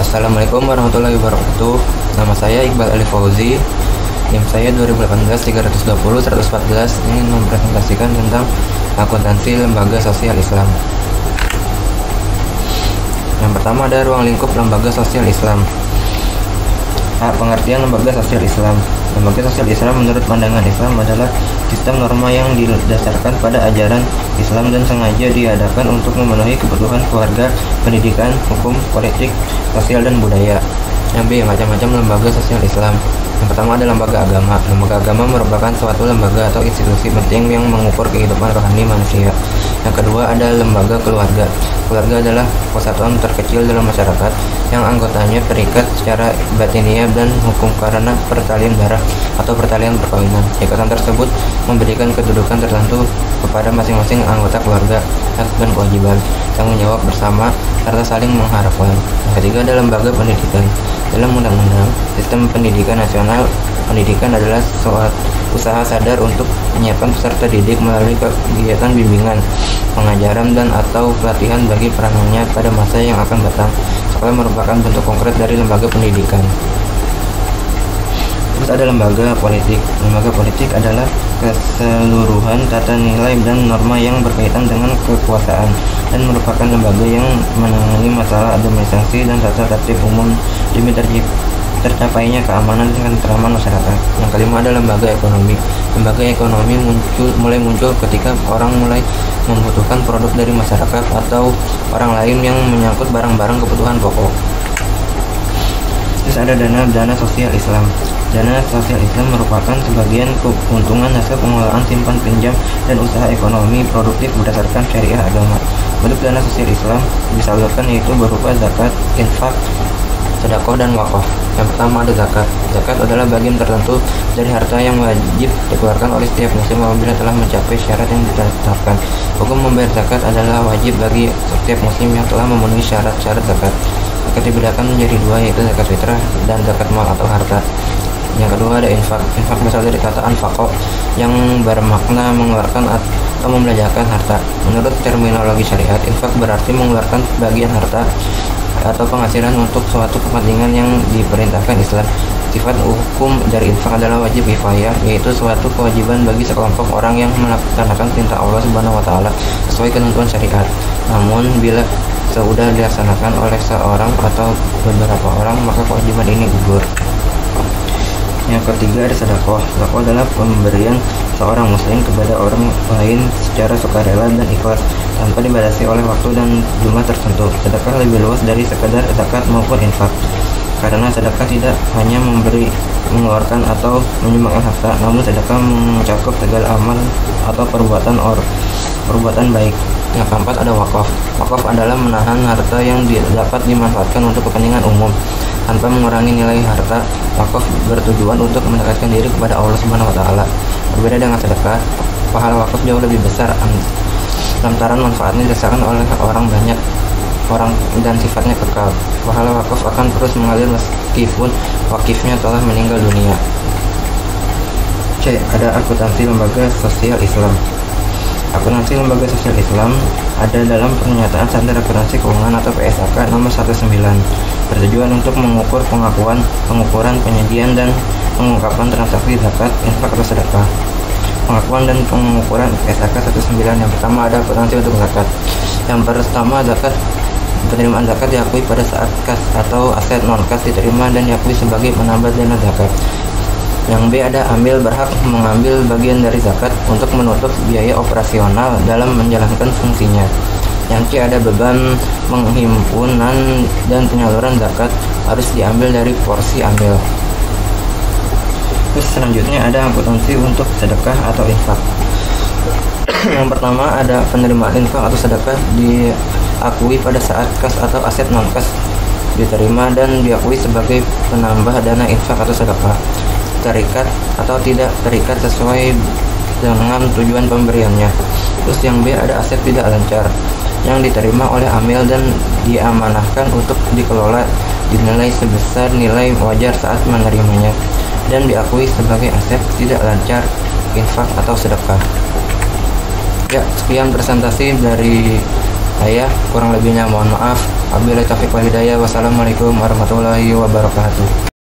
Assalamualaikum warahmatullahi wabarakatuh. Nama saya Iqbal Ali Fauzi. NIM saya 2018-320-114 ingin mempresentasikan tentang akuntansi lembaga sosial Islam. Yang pertama ada ruang lingkup lembaga sosial Islam. Pengertian lembaga sosial Islam. Lembaga sosial Islam menurut pandangan Islam adalah sistem norma yang didasarkan pada ajaran Islam dan sengaja diadakan untuk memenuhi kebutuhan keluarga, pendidikan, hukum, politik, sosial, dan budaya. Yang B, macam-macam lembaga sosial Islam. Yang pertama ada lembaga agama. Lembaga agama merupakan suatu lembaga atau institusi penting yang mengukur kehidupan rohani manusia. Yang kedua ada lembaga keluarga. Keluarga adalah persatuan terkecil dalam masyarakat yang anggotanya terikat secara batiniah dan hukum karena pertalian darah atau pertalian perkawinan. Ikatan tersebut memberikan kedudukan tertentu kepada masing-masing anggota keluarga, hak dan kewajiban, tanggung jawab bersama, serta saling mengharapkan. Yang ketiga ada lembaga pendidikan. Dalam undang-undang sistem pendidikan nasional, pendidikan adalah suatu usaha sadar untuk menyiapkan peserta didik melalui kegiatan bimbingan, pengajaran dan atau pelatihan bagi peranannya pada masa yang akan datang. Sekolah merupakan bentuk konkret dari lembaga pendidikan. Terus ada lembaga politik. Lembaga politik adalah keseluruhan tata nilai dan norma yang berkaitan dengan kekuasaan dan merupakan lembaga yang menangani masalah administrasi dan tata tertib umum demi tercapainya keamanan dan ketentraman masyarakat. Yang kelima ada lembaga ekonomi. Lembaga ekonomi mulai muncul ketika orang mulai membutuhkan produk dari masyarakat atau orang lain yang menyangkut barang-barang kebutuhan pokok. Terus ada dana sosial Islam. Dana sosial Islam merupakan sebagian keuntungan hasil pengelolaan simpan pinjam dan usaha ekonomi produktif berdasarkan syariah agama. Bentuk dana sosial Islam disalurkan yaitu berupa zakat, infak, sedekah, dan wakaf. Yang pertama ada zakat. Zakat adalah bagian tertentu dari harta yang wajib dikeluarkan oleh setiap muslim apabila telah mencapai syarat yang ditetapkan. Hukum membayar zakat adalah wajib bagi setiap muslim yang telah memenuhi syarat-syarat zakat. Zakat dibedakan menjadi dua, yaitu zakat fitrah dan zakat mal atau harta. Yang kedua ada infak. Infak berasal dari kata anfaqo yang bermakna mengeluarkan atau membelanjakan harta. Menurut terminologi syariat, infak berarti mengeluarkan bagian harta atau penghasilan untuk suatu kepentingan yang diperintahkan Islam. Sifat hukum dari infak adalah wajib kifayah, yaitu suatu kewajiban bagi sekelompok orang yang melaksanakan perintah Allah Subhanahu wa taala sesuai ketentuan syariat. Namun bila sudah dilaksanakan oleh seorang atau beberapa orang, maka kewajiban ini gugur. Yang ketiga ada sedekah. Sedekah adalah pemberian seorang muslim kepada orang lain secara sukarela dan ikhlas tanpa dibatasi oleh waktu dan jumlah tertentu. Sedekah lebih luas dari sekadar zakat maupun infak, karena sedekah tidak hanya mengeluarkan atau menyumbangkan harta, namun sedekah mencakup segala amal atau perbuatan baik. Yang keempat ada wakaf. Wakaf adalah menahan harta yang dapat dimanfaatkan untuk kepentingan umum tanpa mengurangi nilai harta. Wakaf bertujuan untuk mendekatkan diri kepada Allah Subhanahu wa taala. Berbeda dengan sedekah, pahala wakaf jauh lebih besar lantaran manfaatnya dirasakan oleh orang banyak orang dan sifatnya kekal. Pahala wakaf akan terus mengalir meskipun wakifnya telah meninggal dunia. C. Ada akuntansi lembaga sosial Islam. Akuntansi lembaga sosial Islam ada dalam pernyataan standar akuntansi keuangan atau PSAK nomor 19, bertujuan untuk mengukur pengukuran, penyajian, dan pengungkapan transaksi zakat, infak, atau sedekah. Pengakuan dan pengukuran PSAK 19. Yang pertama ada akuntansi untuk zakat. Yang pertama zakat. Penerimaan zakat diakui pada saat kas atau aset non-kas diterima dan diakui sebagai penambah dana zakat. Yang B ada amil berhak mengambil bagian dari zakat untuk menutup biaya operasional dalam menjalankan fungsinya. Yang C ada beban penghimpunan dan penyaluran zakat harus diambil dari porsi amil. Terus selanjutnya ada akuntansi untuk sedekah atau infak. Yang pertama ada penerimaan infak atau sedekah diakui pada saat kas atau aset non-kas diterima dan diakui sebagai penambah dana infak atau sedekah, terikat atau tidak terikat sesuai dengan tujuan pemberiannya. Terus yang B ada aset tidak lancar yang diterima oleh amil dan diamanahkan untuk dikelola, dinilai sebesar nilai wajar saat menerimanya dan diakui sebagai aset tidak lancar, infak atau sedekah. Ya, sekian presentasi dari Kurang lebihnya mohon maaf. Wabillahi taufiq wal hidayah. Wassalamualaikum warahmatullahi wabarakatuh.